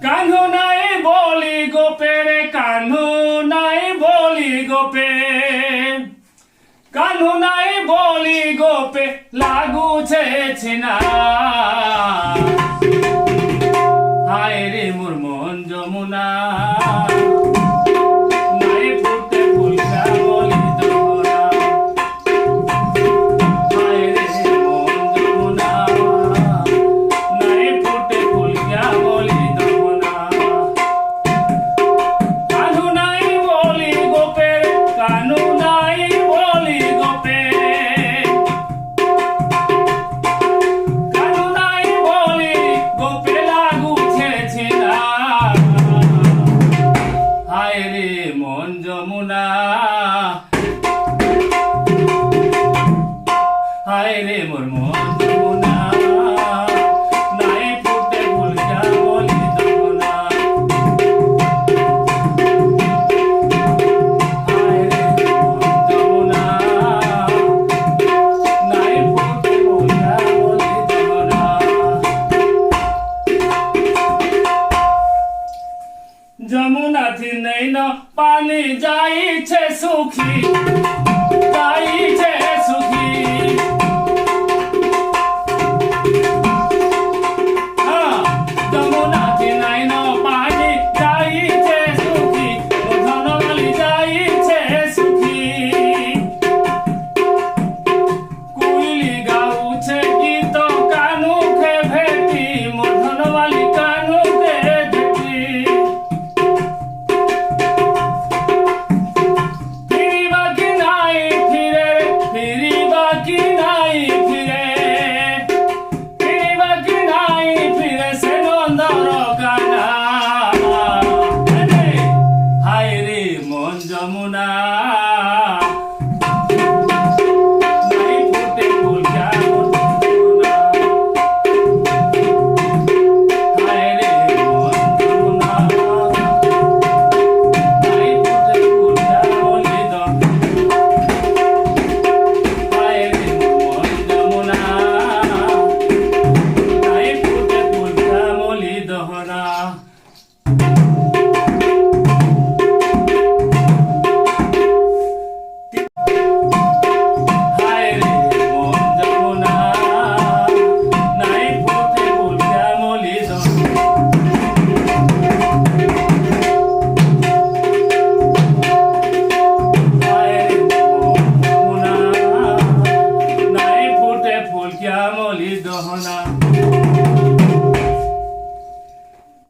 কানু নাই বলি গোপে রে কানু নাই বলি গোপে কানু নাই বলি গোপে লাগুছে ছিনা হায় রে মোর মন যমুনা নাই ফুটে ফুল শ্যামলি দোহরা হায় রে মন যমুনা নাই ফুটে ফুল শ্যামলি দোহরা কানু নাই বলি গোপে কানু নাই বলি গোপে কানু নাই বলি গোপে লাগুছে ছিনা হায় রে মন যমুনা হায় রে মোর মন যমুনা নাই ফুটে ফুল শ্যামলি দোহরা হায় রে মন যমুনা নাই ফুটে ফুল শ্যামলি দোহরা যমুনা থি নাই ন পানি যাইছে সুখী যাইছে সুখী যমুনা থি নাই ন পানি যাইছে সুখী ধনবালি যাইছে সুখী কুইলি গাউছে গীত কানুকে ভেটি মোর ধনবালি কানুকে ভেটি ফিরিবা কি নাই ফিরে ফিরিবা কি নাই ফিরে ফিরিবা কি নাই ফিরে সে নন্দর কানা